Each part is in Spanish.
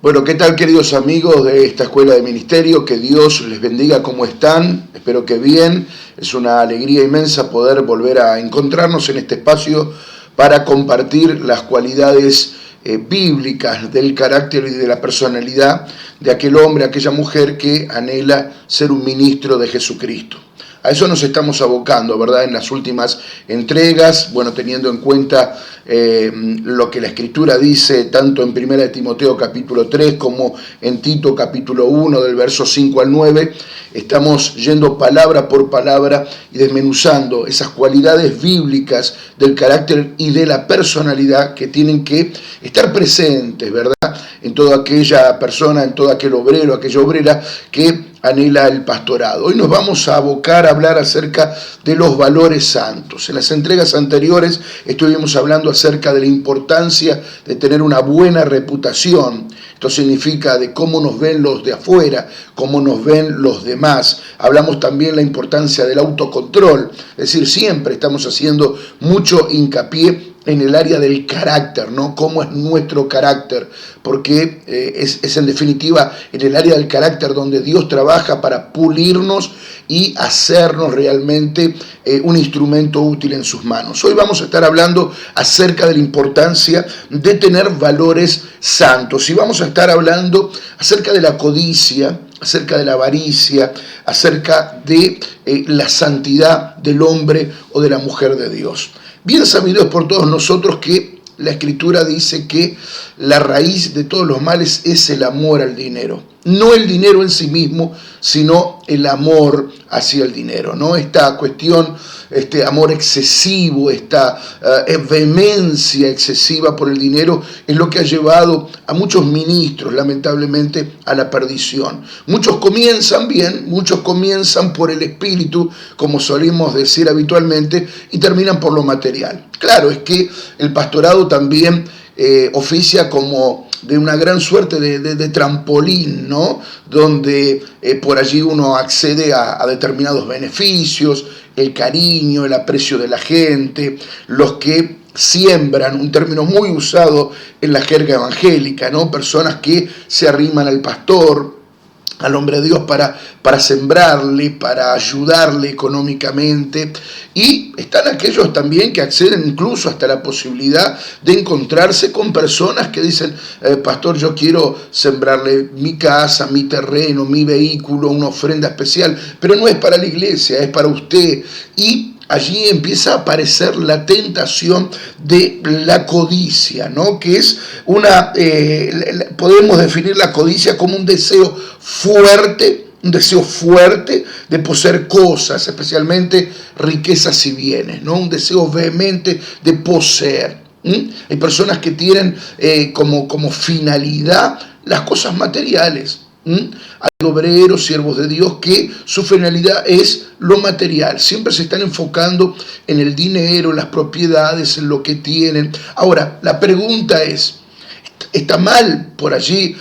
Bueno, ¿qué tal, queridos amigos de esta escuela de ministerio? Que Dios les bendiga. ¿Cómo están? Espero que bien. Es una alegría inmensa poder volver a encontrarnos en este espacio para compartir las cualidades bíblicas del carácter y de la personalidad de aquel hombre, aquella mujer que anhela ser un ministro de Jesucristo. A eso nos estamos abocando, ¿verdad? En las últimas entregas, bueno, teniendo en cuenta lo que la Escritura dice tanto en 1 Timoteo capítulo 3 como en Tito capítulo 1 del verso 5 al 9, estamos yendo palabra por palabra y desmenuzando esas cualidades bíblicas del carácter y de la personalidad que tienen que estar presentes, ¿verdad? En toda aquella persona, en todo aquel obrero, aquella obrera que anhela el pastorado. Hoy nos vamos a abocar a hablar acerca de los valores santos. En las entregas anteriores estuvimos hablando acerca de la importancia de tener una buena reputación. Esto significa de cómo nos ven los de afuera, cómo nos ven los demás. Hablamos también de la importancia del autocontrol, es decir, siempre estamos haciendo mucho hincapié en el área del carácter, ¿no? Cómo es nuestro carácter, porque es en definitiva en el área del carácter donde Dios trabaja para pulirnos y hacernos realmente un instrumento útil en sus manos. Hoy vamos a estar hablando acerca de la importancia de tener valores santos y vamos a estar hablando acerca de la codicia, acerca de la avaricia, acerca de la santidad del hombre o de la mujer de Dios. Bien sabido es por todos nosotros que la Escritura dice que la raíz de todos los males es el amor al dinero. No el dinero en sí mismo, sino el amor hacia el dinero, ¿no? Esta cuestión, este amor excesivo, esta vehemencia excesiva por el dinero es lo que ha llevado a muchos ministros, lamentablemente, a la perdición. Muchos comienzan bien, muchos comienzan por el espíritu, como solemos decir habitualmente, y terminan por lo material. Claro, es que el pastorado también oficia como de una gran suerte de trampolín, ¿no? Donde por allí uno accede a determinados beneficios, el cariño, el aprecio de la gente, los que siembran, un término muy usado en la jerga evangélica, ¿no? Personas que se arriman al pastor, al hombre de Dios para sembrarle, para ayudarle económicamente, y están aquellos también que acceden incluso hasta la posibilidad de encontrarse con personas que dicen, pastor, yo quiero sembrarle mi casa, mi terreno, mi vehículo, una ofrenda especial, pero no es para la iglesia, es para usted, y allí empieza a aparecer la tentación de la codicia, ¿no? Que es podemos definir la codicia como un deseo fuerte de poseer cosas, especialmente riquezas y bienes, ¿no? Un deseo vehemente de poseer. Hay personas que tienen como finalidad las cosas materiales. Hay obreros, siervos de Dios, que su finalidad es lo material. Siempre se están enfocando en el dinero, en las propiedades, en lo que tienen. Ahora, la pregunta es, ¿está mal por allí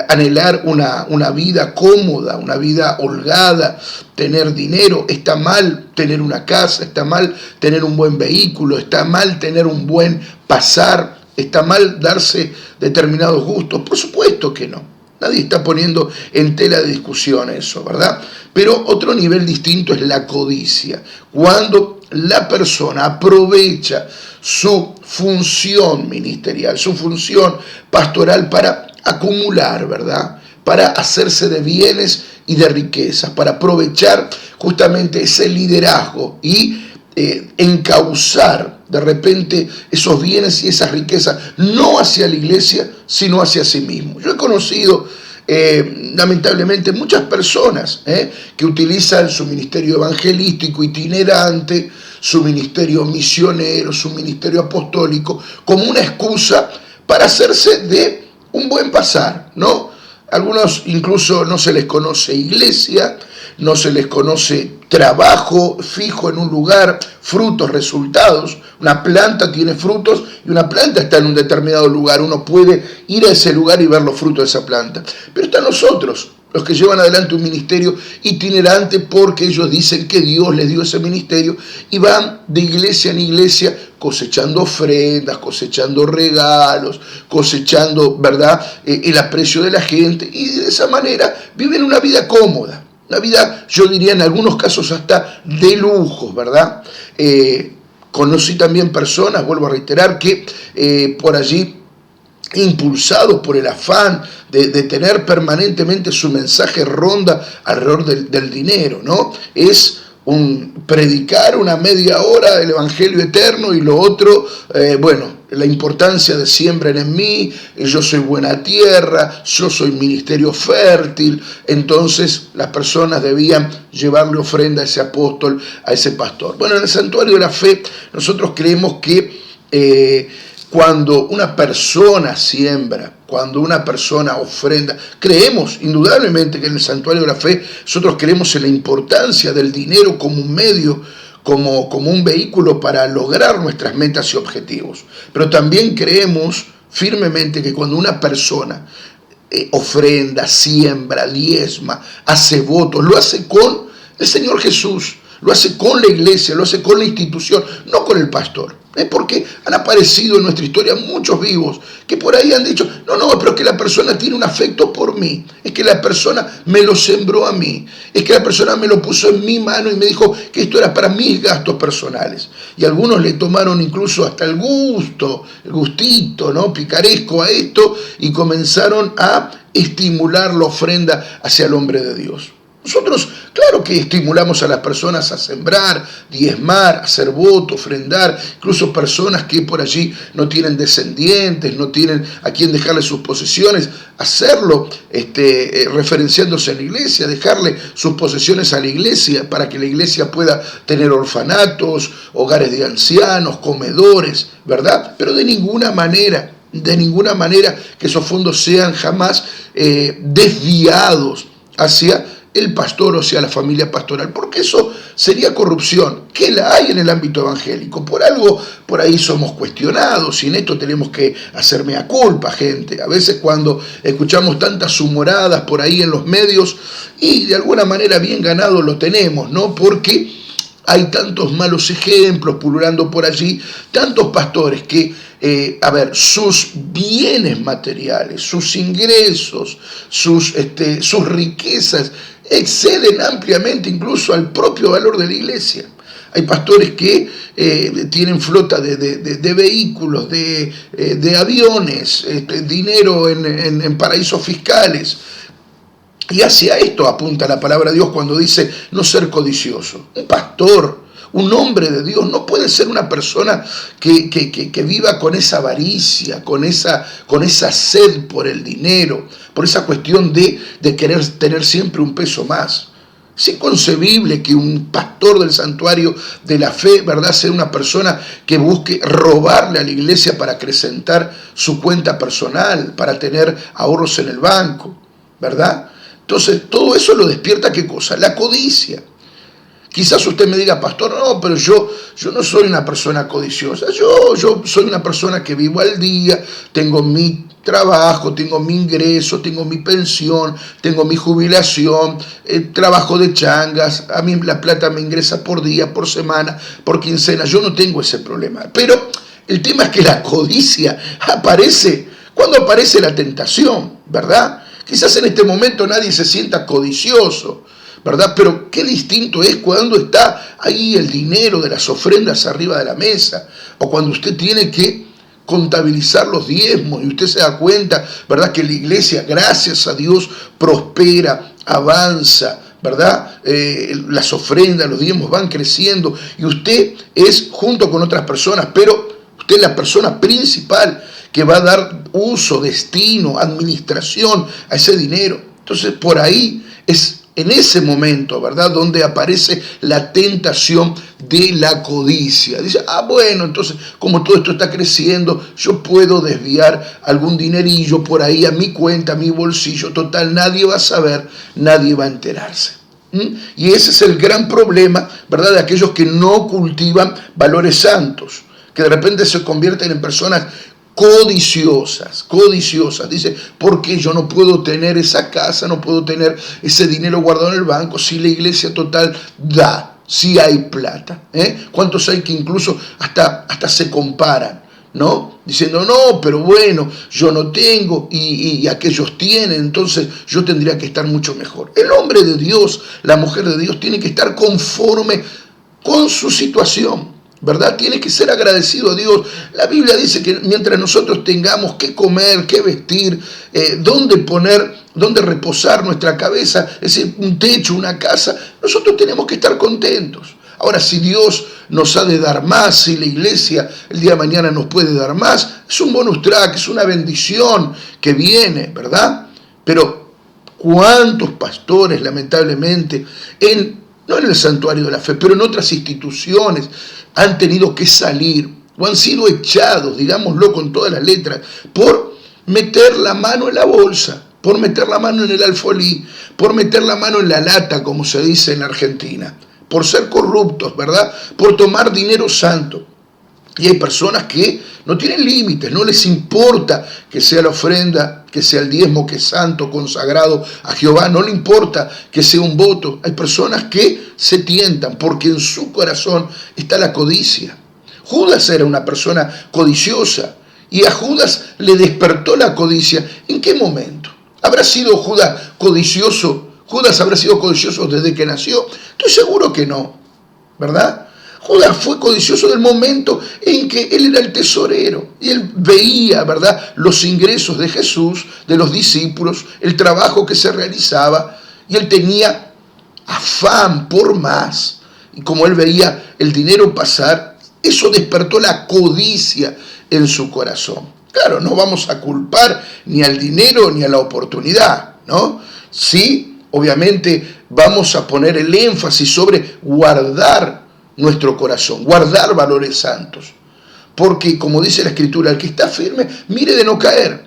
anhelar una vida cómoda, una vida holgada, tener dinero? ¿Está mal tener una casa? ¿Está mal tener un buen vehículo? ¿Está mal tener un buen pasar? ¿Está mal darse determinados gustos? Por supuesto que no. Nadie está poniendo en tela de discusión eso, ¿verdad? Pero otro nivel distinto es la codicia. Cuando la persona aprovecha su función ministerial, su función pastoral para acumular, ¿verdad? Para hacerse de bienes y de riquezas, para aprovechar justamente ese liderazgo y encauzar de repente esos bienes y esas riquezas no hacia la iglesia, sino hacia sí mismo. Yo he conocido lamentablemente muchas personas que utilizan su ministerio evangelístico itinerante, su ministerio misionero, su ministerio apostólico como una excusa para hacerse de un buen pasar, ¿no? Algunos incluso no se les conoce iglesia, no se les conoce trabajo fijo en un lugar, frutos, resultados. Una planta tiene frutos y una planta está en un determinado lugar. Uno puede ir a ese lugar y ver los frutos de esa planta. Pero están nosotros, los que llevan adelante un ministerio itinerante porque ellos dicen que Dios les dio ese ministerio y van de iglesia en iglesia cosechando ofrendas, cosechando regalos, cosechando, ¿verdad?, el aprecio de la gente, y de esa manera viven una vida cómoda, una vida, yo diría en algunos casos hasta de lujos, ¿verdad? Conocí también personas, vuelvo a reiterar, que por allí, impulsados por el afán de tener permanentemente su mensaje ronda alrededor del dinero, ¿no? Es predicar una media hora del Evangelio eterno y lo otro, la importancia de siembren en mí, yo soy buena tierra, yo soy ministerio fértil. Entonces las personas debían llevarle ofrenda a ese apóstol, a ese pastor. Bueno, en el Santuario de la Fe nosotros creemos que cuando una persona siembra, cuando una persona ofrenda, creemos indudablemente que en el Santuario de la Fe nosotros creemos en la importancia del dinero como un medio, como un vehículo para lograr nuestras metas y objetivos. Pero también creemos firmemente que cuando una persona ofrenda, siembra, diezma, hace votos, lo hace con el Señor Jesús, lo hace con la iglesia, lo hace con la institución, no con el pastor. Porque han aparecido en nuestra historia muchos vivos que por ahí han dicho, no, pero es que la persona tiene un afecto por mí, es que la persona me lo sembró a mí, es que la persona me lo puso en mi mano y me dijo que esto era para mis gastos personales. Y algunos le tomaron incluso hasta el gustito, ¿no?, picaresco a esto, y comenzaron a estimular la ofrenda hacia el hombre de Dios. Nosotros, claro que estimulamos a las personas a sembrar, diezmar, hacer voto, ofrendar, incluso personas que por allí no tienen descendientes, no tienen a quien dejarle sus posesiones, hacerlo referenciándose a la iglesia, dejarle sus posesiones a la iglesia para que la iglesia pueda tener orfanatos, hogares de ancianos, comedores, ¿verdad? Pero de ninguna manera que esos fondos sean jamás desviados hacia el pastor o sea la familia pastoral, porque eso sería corrupción, que la hay en el ámbito evangélico. Por algo, por ahí somos cuestionados, y en esto tenemos que hacer mea culpa, gente. A veces cuando escuchamos tantas humoradas por ahí en los medios, y de alguna manera bien ganado lo tenemos, ¿no? Porque hay tantos malos ejemplos pululando por allí, tantos pastores que, sus bienes materiales, sus ingresos, sus riquezas exceden ampliamente incluso al propio valor de la iglesia. Hay pastores que tienen flota de vehículos, de aviones, dinero en paraísos fiscales. Y hacia esto apunta la palabra de Dios cuando dice no ser codicioso. Un pastor, un hombre de Dios, no puede ser una persona que viva con esa avaricia, con esa sed por el dinero, por esa cuestión de querer tener siempre un peso más. Es inconcebible que un pastor del Santuario de la Fe, ¿verdad?, sea una persona que busque robarle a la iglesia para acrecentar su cuenta personal, para tener ahorros en el banco, ¿verdad? Entonces, todo eso lo despierta, ¿qué cosa? La codicia. Quizás usted me diga, pastor, no, pero yo no soy una persona codiciosa. Yo soy una persona que vivo al día, tengo mi trabajo, tengo mi ingreso, tengo mi pensión, tengo mi jubilación, trabajo de changas, a mí la plata me ingresa por día, por semana, por quincena. Yo no tengo ese problema. Pero el tema es que la codicia aparece cuando aparece la tentación, ¿verdad? Quizás en este momento nadie se sienta codicioso, ¿verdad? Pero qué distinto es cuando está ahí el dinero de las ofrendas arriba de la mesa, o cuando usted tiene que contabilizar los diezmos y usted se da cuenta, ¿verdad?, que la iglesia, gracias a Dios, prospera, avanza, ¿verdad? Las ofrendas, los diezmos van creciendo y usted es junto con otras personas, pero usted es la persona principal que va a dar uso, destino, administración a ese dinero. Entonces, por ahí es en ese momento, ¿verdad?, donde aparece la tentación de la codicia. Dice, bueno, entonces, como todo esto está creciendo, yo puedo desviar algún dinerillo por ahí a mi cuenta, a mi bolsillo. Total, nadie va a saber, nadie va a enterarse. Y ese es el gran problema, ¿verdad?, de aquellos que no cultivan valores santos, que de repente se convierten en personas codiciosas. Dice, ¿por qué yo no puedo tener esa casa, no puedo tener ese dinero guardado en el banco si la iglesia total da? si hay plata. ¿Cuántos hay que incluso hasta se comparan, ¿no? Diciendo, no, pero bueno, yo no tengo y aquellos tienen, entonces yo tendría que estar mucho mejor. El hombre de Dios, la mujer de Dios, tiene que estar conforme con su situación, ¿verdad? Tiene que ser agradecido a Dios. La Biblia dice que mientras nosotros tengamos que comer, que vestir, dónde reposar nuestra cabeza, es decir, un techo, una casa, nosotros tenemos que estar contentos. Ahora, si Dios nos ha de dar más, si la iglesia el día de mañana nos puede dar más, es un bonus track, es una bendición que viene, ¿verdad? Pero ¿cuántos pastores, lamentablemente, no en el santuario de la fe, pero en otras instituciones, han tenido que salir o han sido echados, digámoslo con todas las letras, por meter la mano en la bolsa, por meter la mano en el alfolí, por meter la mano en la lata, como se dice en Argentina, por ser corruptos, ¿verdad? Por tomar dinero santo. Y hay personas que no tienen límites, no les importa que sea la ofrenda, que sea el diezmo, que es santo, consagrado a Jehová, no le importa que sea un voto. Hay personas que se tientan porque en su corazón está la codicia. Judas era una persona codiciosa y a Judas le despertó la codicia. ¿En qué momento? ¿Habrá sido Judas codicioso? ¿Judas habrá sido codicioso desde que nació? Estoy seguro que no, ¿verdad? Judas fue codicioso del momento en que él era el tesorero y él veía, ¿verdad?, los ingresos de Jesús, de los discípulos, el trabajo que se realizaba, y él tenía afán por más. Y como él veía el dinero pasar, eso despertó la codicia en su corazón. Claro, no vamos a culpar ni al dinero ni a la oportunidad, ¿no? Sí, obviamente vamos a poner el énfasis sobre guardar nuestro corazón, guardar valores santos. Porque, como dice la Escritura, el que está firme, mire de no caer.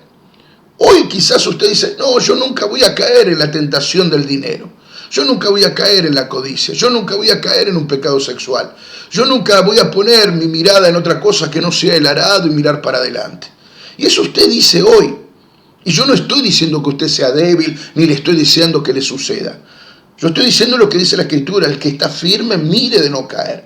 Hoy quizás usted dice, no, yo nunca voy a caer en la tentación del dinero. Yo nunca voy a caer en la codicia. Yo nunca voy a caer en un pecado sexual. Yo nunca voy a poner mi mirada en otra cosa que no sea el arado y mirar para adelante. Y eso usted dice hoy. Y yo no estoy diciendo que usted sea débil, ni le estoy diciendo que le suceda. Yo estoy diciendo lo que dice la Escritura, el que está firme, mire de no caer,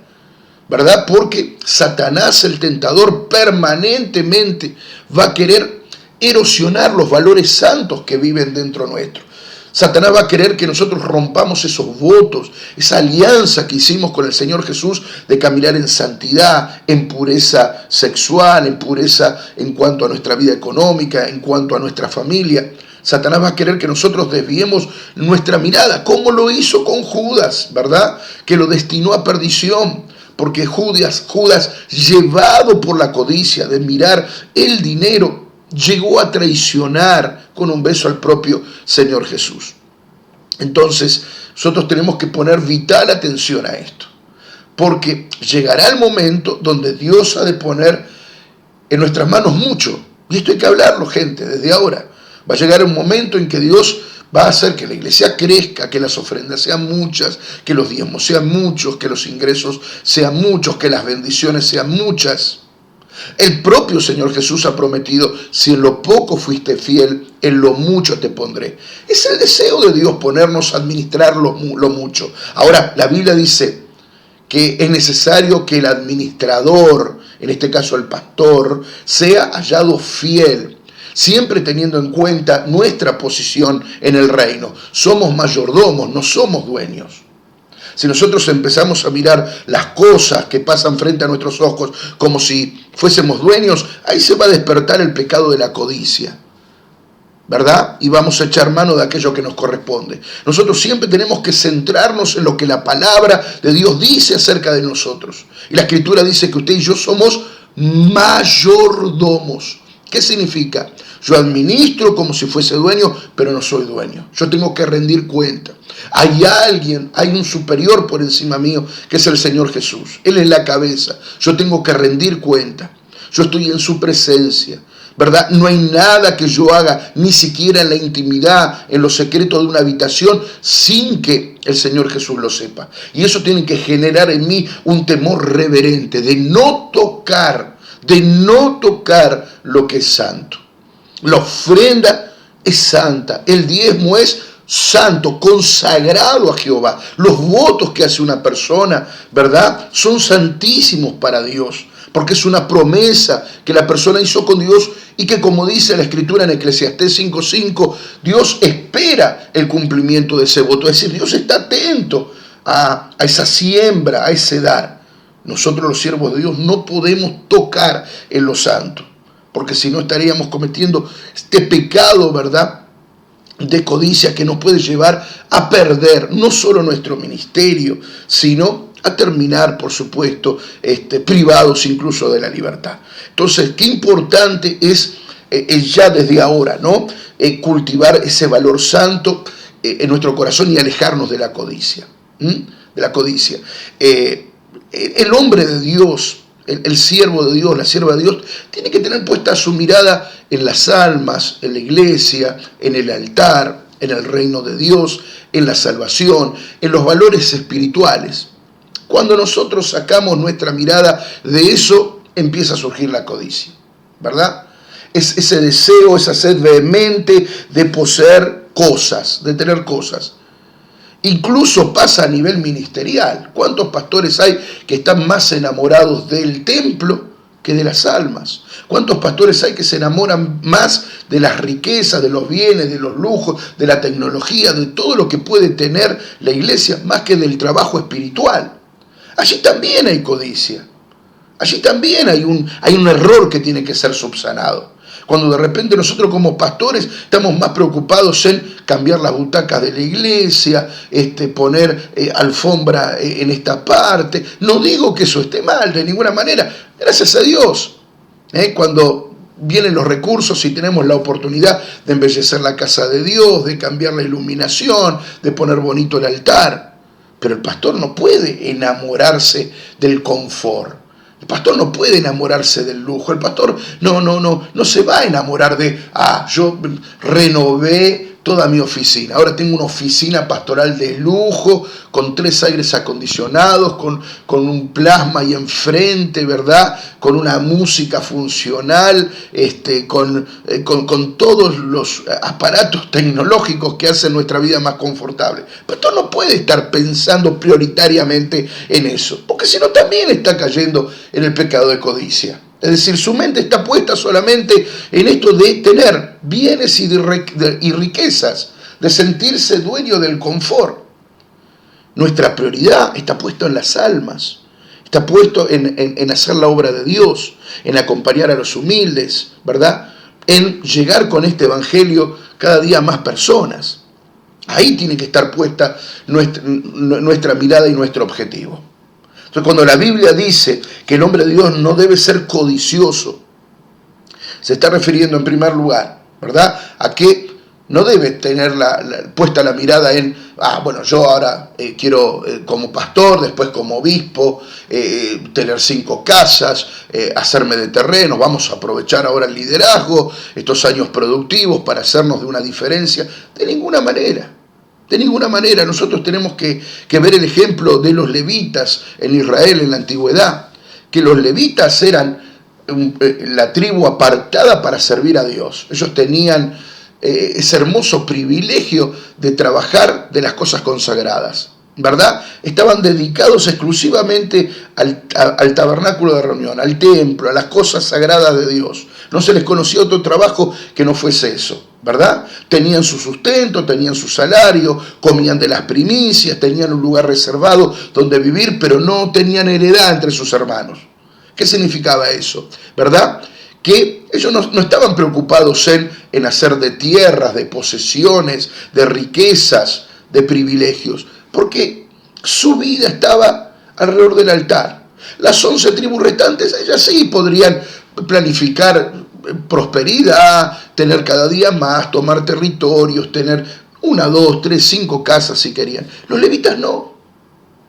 ¿verdad? Porque Satanás, el tentador, permanentemente va a querer erosionar los valores santos que viven dentro nuestro. Satanás va a querer que nosotros rompamos esos votos, esa alianza que hicimos con el Señor Jesús de caminar en santidad, en pureza sexual, en pureza en cuanto a nuestra vida económica, en cuanto a nuestra familia. Satanás va a querer que nosotros desviemos nuestra mirada, como lo hizo con Judas, ¿verdad? Que lo destinó a perdición, porque Judas, llevado por la codicia de mirar el dinero, llegó a traicionar con un beso al propio Señor Jesús. Entonces, nosotros tenemos que poner vital atención a esto, porque llegará el momento donde Dios ha de poner en nuestras manos mucho, y esto hay que hablarlo, gente, desde ahora. Va a llegar un momento en que Dios va a hacer que la iglesia crezca, que las ofrendas sean muchas, que los diezmos sean muchos, que los ingresos sean muchos, que las bendiciones sean muchas. El propio Señor Jesús ha prometido, si en lo poco fuiste fiel, en lo mucho te pondré. Es el deseo de Dios ponernos a administrar lo mucho. Ahora, la Biblia dice que es necesario que el administrador, en este caso el pastor, sea hallado fiel, siempre teniendo en cuenta nuestra posición en el reino. Somos mayordomos, no somos dueños. Si nosotros empezamos a mirar las cosas que pasan frente a nuestros ojos como si fuésemos dueños, ahí se va a despertar el pecado de la codicia, ¿verdad? Y vamos a echar mano de aquello que nos corresponde. Nosotros siempre tenemos que centrarnos en lo que la palabra de Dios dice acerca de nosotros. Y la Escritura dice que usted y yo somos mayordomos. ¿Qué significa? Yo administro como si fuese dueño, pero no soy dueño. Yo tengo que rendir cuenta. Hay alguien, hay un superior por encima mío, que es el Señor Jesús. Él es la cabeza. Yo tengo que rendir cuenta. Yo estoy en su presencia, ¿verdad? No hay nada que yo haga, ni siquiera en la intimidad, en los secretos de una habitación, sin que el Señor Jesús lo sepa. Y eso tiene que generar en mí un temor reverente de no tocar lo que es santo. La ofrenda es santa, el diezmo es santo, consagrado a Jehová. Los votos que hace una persona, ¿verdad?, son santísimos para Dios, porque es una promesa que la persona hizo con Dios y que, como dice la Escritura en Eclesiastés 5:5, Dios espera el cumplimiento de ese voto. Es decir, Dios está atento a esa siembra, a ese dar. Nosotros, los siervos de Dios, no podemos tocar en lo santo, porque si no estaríamos cometiendo este pecado, ¿verdad?, de codicia, que nos puede llevar a perder no solo nuestro ministerio, sino a terminar, por supuesto, privados incluso de la libertad. Entonces, qué importante es ya desde ahora, ¿no?, cultivar ese valor santo en nuestro corazón y alejarnos de la codicia. De la codicia. El hombre de Dios, el siervo de Dios, la sierva de Dios, tiene que tener puesta su mirada en las almas, en la iglesia, en el altar, en el reino de Dios, en la salvación, en los valores espirituales. Cuando nosotros sacamos nuestra mirada de eso, empieza a surgir la codicia, ¿verdad? Es ese deseo, esa sed vehemente de poseer cosas, de tener cosas. Incluso pasa a nivel ministerial. ¿Cuántos pastores hay que están más enamorados del templo que de las almas? ¿Cuántos pastores hay que se enamoran más de las riquezas, de los bienes, de los lujos, de la tecnología, de todo lo que puede tener la iglesia, más que del trabajo espiritual? Allí también hay codicia. Allí también hay un error que tiene que ser subsanado. Cuando de repente nosotros como pastores estamos más preocupados en cambiar las butacas de la iglesia, poner alfombra en esta parte. No digo que eso esté mal, de ninguna manera. Gracias a Dios. Cuando vienen los recursos y tenemos la oportunidad de embellecer la casa de Dios, de cambiar la iluminación, de poner bonito el altar. Pero el pastor no puede enamorarse del confort. El pastor no puede enamorarse del lujo. El pastor no se va a enamorar de, yo renové toda mi oficina. Ahora tengo una oficina pastoral de lujo, con 3 aires acondicionados, con un plasma ahí enfrente, ¿verdad? Con una música funcional, con todos los aparatos tecnológicos que hacen nuestra vida más confortable. El pastor no puede estar pensando prioritariamente en eso, porque si no también está cayendo en el pecado de codicia. Es decir, su mente está puesta solamente en esto de tener bienes y riquezas, de sentirse dueño del confort. Nuestra prioridad está puesta en las almas, está puesto en hacer la obra de Dios, en acompañar a los humildes, ¿verdad?, en llegar con este evangelio cada día a más personas. Ahí tiene que estar puesta nuestra mirada y nuestro objetivo. Entonces, cuando la Biblia dice que el hombre de Dios no debe ser codicioso, se está refiriendo en primer lugar, ¿verdad?, a que no debe tener puesta la mirada en, yo ahora quiero como pastor, después como obispo, tener 5 casas, hacerme de terreno, vamos a aprovechar ahora el liderazgo, estos años productivos para hacernos de una diferencia. De ninguna manera. De ninguna manera. Nosotros tenemos que ver el ejemplo de los levitas en Israel en la antigüedad, que los levitas eran la tribu apartada para servir a Dios. Ellos tenían ese hermoso privilegio de trabajar de las cosas consagradas, ¿verdad? Estaban dedicados exclusivamente al tabernáculo de reunión, al templo, a las cosas sagradas de Dios. No se les conocía otro trabajo que no fuese eso, ¿verdad? Tenían su sustento, tenían su salario, comían de las primicias, tenían un lugar reservado donde vivir, pero no tenían heredad entre sus hermanos. ¿Qué significaba eso? ¿Verdad? Que ellos no estaban preocupados en hacer de tierras, de posesiones, de riquezas, de privilegios, porque su vida estaba alrededor del altar. Las 11 tribus restantes, ellas sí podrían planificar prosperidad, tener cada día más, tomar territorios, tener 1, 2, 3, 5 casas si querían. Los levitas no.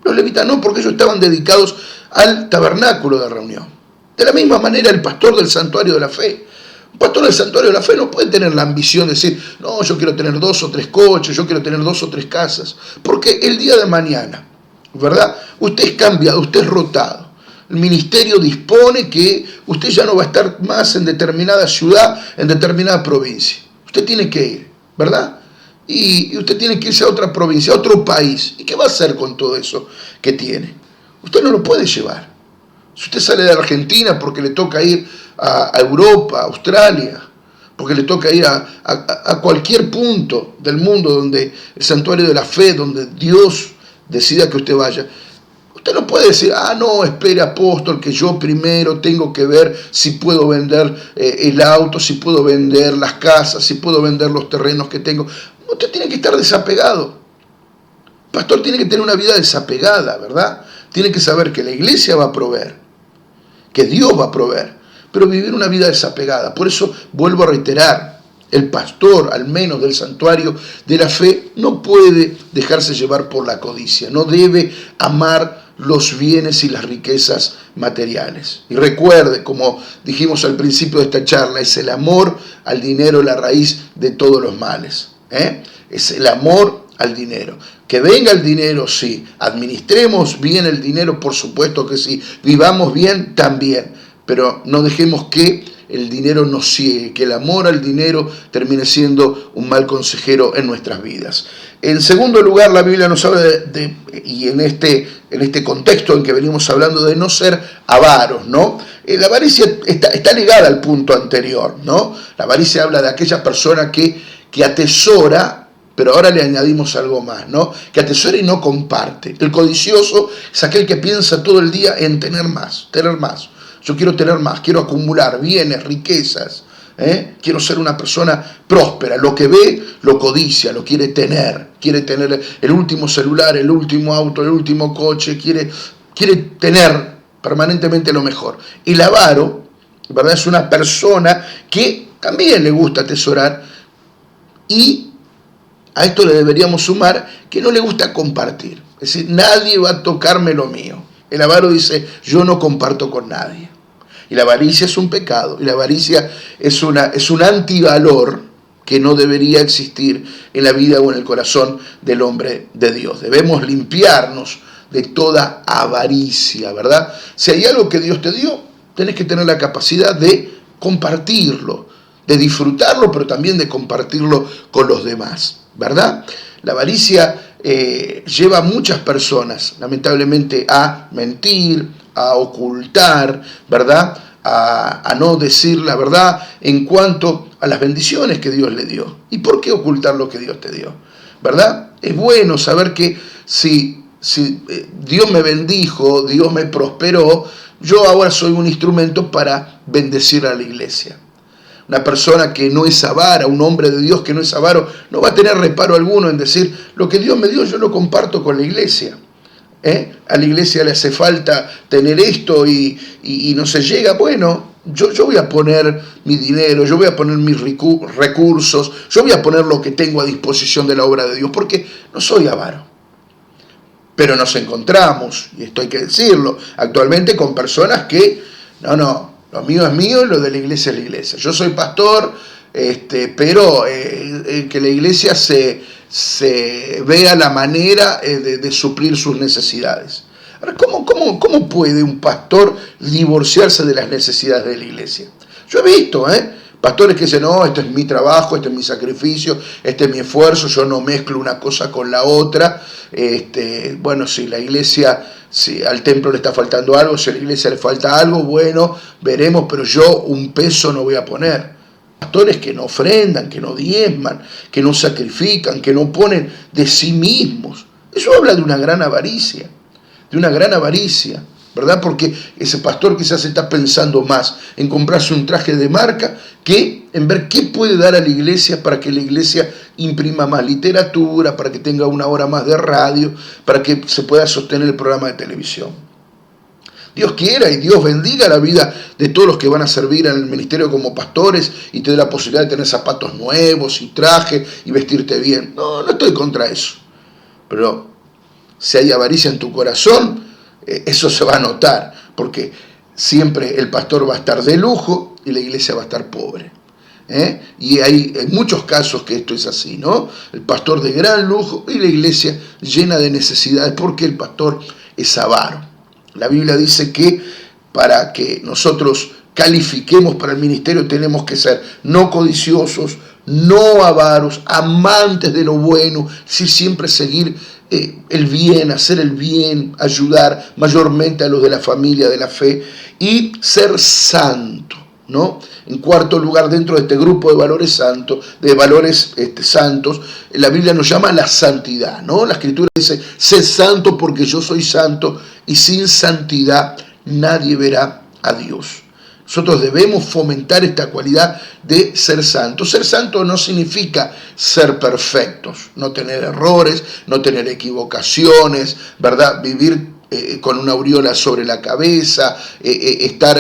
Los levitas no, porque ellos estaban dedicados al tabernáculo de reunión. De la misma manera, el pastor del santuario de la fe. Un pastor del santuario de la fe no puede tener la ambición de decir, no, yo quiero tener 2 o 3 coches, yo quiero tener 2 o 3 casas. Porque el día de mañana, ¿verdad?, usted es cambiado, usted es rotado. El ministerio dispone que usted ya no va a estar más en determinada ciudad, en determinada provincia. Usted tiene que ir, ¿verdad? y usted tiene que irse a otra provincia, a otro país. ¿Y qué va a hacer con todo eso que tiene? Usted no lo puede llevar. Si usted sale de Argentina porque le toca ir a Europa, a Australia, porque le toca ir a cualquier punto del mundo donde el santuario de la fe, donde Dios decida que usted vaya, usted no puede decir, no, espere, apóstol, que yo primero tengo que ver si puedo vender el auto, si puedo vender las casas, si puedo vender los terrenos que tengo. Usted tiene que estar desapegado. El pastor tiene que tener una vida desapegada, ¿verdad? Tiene que saber que la iglesia va a proveer, que Dios va a proveer, pero vivir una vida desapegada. Por eso vuelvo a reiterar, el pastor, al menos del santuario de la fe, no puede dejarse llevar por la codicia, no debe amar los bienes y las riquezas materiales. Y recuerde, como dijimos al principio de esta charla, es el amor al dinero la raíz de todos los males. Es el amor al dinero. Que venga el dinero, sí. Administremos bien el dinero, por supuesto que sí. Vivamos bien también. Pero no dejemos que el dinero nos ciegue, que el amor al dinero termine siendo un mal consejero en nuestras vidas. En segundo lugar, la Biblia nos habla y en este contexto en que venimos hablando, de no ser avaros, ¿no? La avaricia está ligada al punto anterior, ¿no? La avaricia habla de aquella persona que atesora, pero ahora le añadimos algo más, ¿no? Que atesora y no comparte. El codicioso es aquel que piensa todo el día en tener más, tener más. Yo quiero tener más, quiero acumular bienes, riquezas, quiero ser una persona próspera. Lo que ve, lo codicia, lo quiere tener el último celular, el último auto, el último coche, quiere tener permanentemente lo mejor. El avaro, ¿verdad?, es una persona que también le gusta atesorar, y a esto le deberíamos sumar que no le gusta compartir. Es decir, nadie va a tocarme lo mío. El avaro dice, yo no comparto con nadie. Y la avaricia es un pecado, y la avaricia es un antivalor que no debería existir en la vida o en el corazón del hombre de Dios. Debemos limpiarnos de toda avaricia, ¿verdad? Si hay algo que Dios te dio, tenés que tener la capacidad de compartirlo, de disfrutarlo, pero también de compartirlo con los demás, ¿verdad? La avaricia lleva a muchas personas, lamentablemente, a mentir, a ocultar, ¿verdad?, a no decir la verdad en cuanto a las bendiciones que Dios le dio. ¿Y por qué ocultar lo que Dios te dio? ¿Verdad? Es bueno saber que si Dios me bendijo, Dios me prosperó, yo ahora soy un instrumento para bendecir a la iglesia. Una persona que no es avara, un hombre de Dios que no es avaro, no va a tener reparo alguno en decir, lo que Dios me dio yo lo comparto con la iglesia. A la iglesia le hace falta tener esto y no se llega. Bueno, yo voy a poner mi dinero, yo voy a poner mis recursos, yo voy a poner lo que tengo a disposición de la obra de Dios, porque no soy avaro. Pero nos encontramos, y esto hay que decirlo, actualmente con personas que, no, lo mío es mío y lo de la iglesia es la iglesia. Yo soy pastor, pero que la iglesia se vea la manera de suplir sus necesidades. Ahora, ¿cómo puede un pastor divorciarse de las necesidades de la iglesia? Yo he visto, pastores que dicen, no, este es mi trabajo, este es mi sacrificio, este es mi esfuerzo, yo no mezclo una cosa con la otra. Bueno, si la iglesia, si al templo le está faltando algo, si a la iglesia le falta algo, bueno, veremos, pero yo un peso no voy a poner. Pastores que no ofrendan, que no diezman, que no sacrifican, que no ponen de sí mismos. Eso habla de una gran avaricia, ¿verdad? Porque ese pastor quizás está pensando más en comprarse un traje de marca que en ver qué puede dar a la iglesia para que la iglesia imprima más literatura, para que tenga una hora más de radio, para que se pueda sostener el programa de televisión. Dios quiera y Dios bendiga la vida de todos los que van a servir en el ministerio como pastores y te dé la posibilidad de tener zapatos nuevos y traje y vestirte bien. No estoy contra eso. Pero si hay avaricia en tu corazón, eso se va a notar, porque siempre el pastor va a estar de lujo y la iglesia va a estar pobre. Y hay muchos casos que esto es así, ¿no? El pastor de gran lujo y la iglesia llena de necesidades porque el pastor es avaro. La Biblia dice que para que nosotros califiquemos para el ministerio tenemos que ser no codiciosos, no avaros, amantes de lo bueno, si siempre seguir el bien, hacer el bien, ayudar mayormente a los de la familia, de la fe, y ser santo, ¿no? En cuarto lugar, dentro de este grupo de valores santos, santos, la Biblia nos llama la santidad, ¿no? La Escritura dice, sé santo porque yo soy santo, y sin santidad nadie verá a Dios. Nosotros debemos fomentar esta cualidad de ser santos. Ser santo no significa ser perfectos, no tener errores, no tener equivocaciones, ¿verdad? Vivir con una aureola sobre la cabeza, estar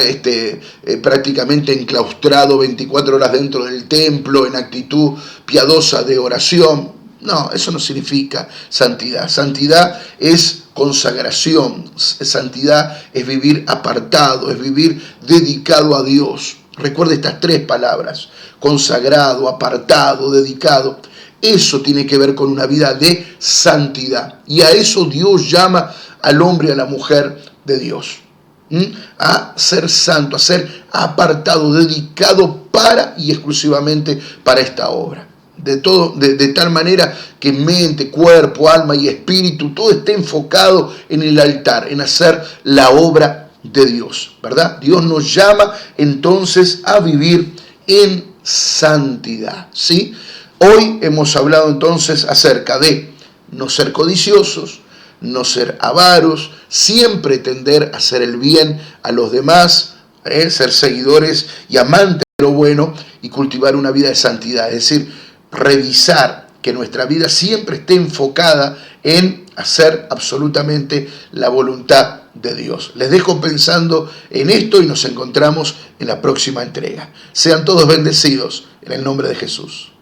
prácticamente enclaustrado 24 horas dentro del templo en actitud piadosa de oración. No, eso no significa santidad. Santidad es consagración, santidad es vivir apartado, es vivir dedicado a Dios. Recuerde estas tres palabras: consagrado, apartado, dedicado. Eso tiene que ver con una vida de santidad. Y a eso Dios llama al hombre y a la mujer de Dios. A ser santo, a ser apartado, dedicado para y exclusivamente para esta obra. De tal manera que mente, cuerpo, alma y espíritu, todo esté enfocado en el altar, en hacer la obra de Dios, ¿verdad? Dios nos llama entonces a vivir en santidad, ¿sí? Hoy hemos hablado entonces acerca de no ser codiciosos, no ser avaros, siempre tender a hacer el bien a los demás, ser seguidores y amantes de lo bueno y cultivar una vida de santidad, es decir, revisar que nuestra vida siempre esté enfocada en hacer absolutamente la voluntad de Dios. Les dejo pensando en esto y nos encontramos en la próxima entrega. Sean todos bendecidos en el nombre de Jesús.